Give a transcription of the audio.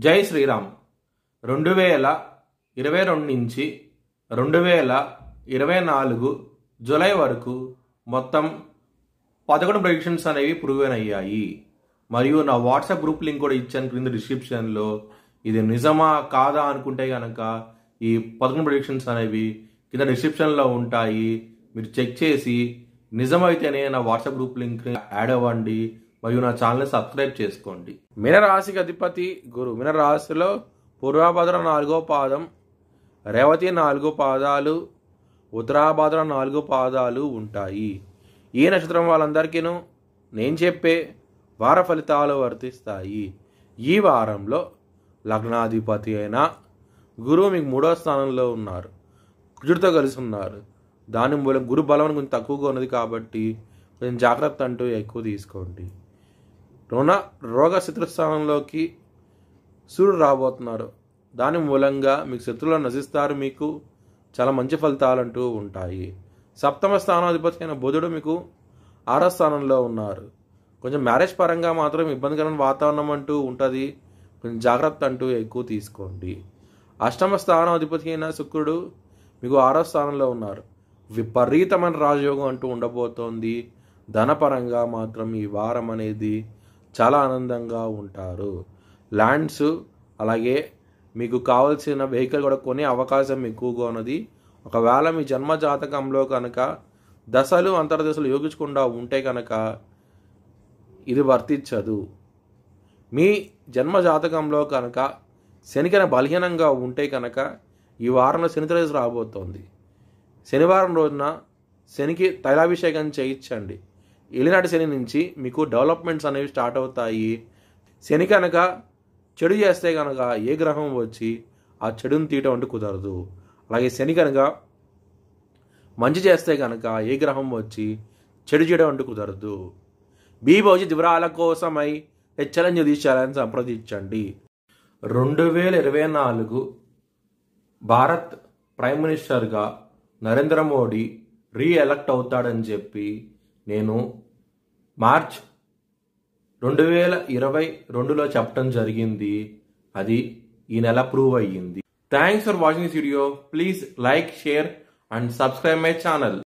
జై శ్రీరామ్. 2022 నుంచి 2024 జూలై వరకు మొత్తం 11 ప్రెడిక్షన్స్ అనేవి ప్రూవెన్ అయ్యాయి. మరియు నా వాట్సాప్ గ్రూప్ లింక్ కూడా ఇచ్చాను క్రింద డిస్క్రిప్షన్లో. ఇది నిజమా కాదా అనుకుంటే కనుక ఈ 11 ప్రెడిక్షన్స్ అనేవి కింద డిస్క్రిప్షన్లో ఉంటాయి. మీరు చెక్ చేసి నిజమైతేనే నా వాట్సాప్ గ్రూప్ లింక్ యాడ్ అవ్వండి మరియు నా ఛానల్ని సబ్స్క్రైబ్ చేసుకోండి. మీనరాశికి అధిపతి గురు. మీనరాశిలో పూర్వభద్ర 4వ పాదం, రేవతి 4 పాదాలు, ఉత్తరాభద్ర 4 పాదాలు ఉంటాయి. ఈ నక్షత్రం వాళ్ళందరికీను నేను చెప్పే వార ఫలితాలు వర్తిస్తాయి. ఈ వారంలో లగ్నాధిపతి అయిన గురువు మీకు 3వ స్థానంలో ఉన్నారు, కుజుడితో కలిసి ఉన్నారు. దాని మూలం గురు బలం కొంచెం తక్కువగా ఉన్నది కాబట్టి కొంచెం జాగ్రత్త అంటూ ఎక్కువ తీసుకోండి. రోగ శత్రుస్థానంలోకి సూర్యుడు రాబోతున్నారు. దాని మూలంగా మీకు శత్రువులను నశిస్తారు. మీకు చాలా మంచి ఫలితాలు అంటూ ఉంటాయి. సప్తమ స్థానాధిపతి అయిన బుధుడు మీకు 6వ స్థానంలో ఉన్నారు. కొంచెం మ్యారేజ్ పరంగా మాత్రం ఇబ్బందికరమైన వాతావరణం అంటూ ఉంటుంది. కొంచెం జాగ్రత్త అంటూ ఎక్కువ తీసుకోండి. అష్టమ స్థానాధిపతి అయిన శుక్రుడు మీకు 6వ స్థానంలో ఉన్నారు. విపరీతమైన రాజయోగం అంటూ ఉండబోతోంది. ధనపరంగా మాత్రం ఈ వారం అనేది చాలా ఆనందంగా ఉంటారు. ల్యాండ్స్ అలాగే మీకు కావాల్సిన వెహికల్ కూడా కొనే అవకాశం ఎక్కువగా ఉన్నది. ఒకవేళ మీ జన్మ జాతకంలో కనుక దశలు అంతర్దశలు యోగించకుండా ఉంటే కనుక ఇది వర్తించదు. మీ జన్మ జాతకంలో కనుక శనికన బలహీనంగా ఉంటే కనుక ఈ వారంలో శనిత్రయోదశి రాబోతోంది. శనివారం రోజున శనికి తైలాభిషేకం చేయించండి. ఏలినాటి శని నుంచి మీకు డెవలప్మెంట్స్ అనేవి స్టార్ట్ అవుతాయి. శని కనుక చెడు చేస్తే కనుక ఏ గ్రహం వచ్చి ఆ చెడుని తీయటం అంటూ కుదరదు. అలాగే శని కనుక మంచి చేస్తే కనుక ఏ గ్రహం వచ్చి చెడు చేయడం అంటూ కుదరదు. భవిష్యత్ వివరాల కోసమై హెచ్చరిక ఛానల్ సంప్రదించండి. 2024 భారత్ ప్రైమ్ మినిస్టర్గా నరేంద్ర మోడీ రీఎలక్ట్ అవుతాడని చెప్పి నేను మార్చ్ 2022లో చెప్పడం జరిగింది. అది ఈ నెల ప్రూవ్ అయ్యింది. Thanks for watching this video. Please like, share and subscribe my channel.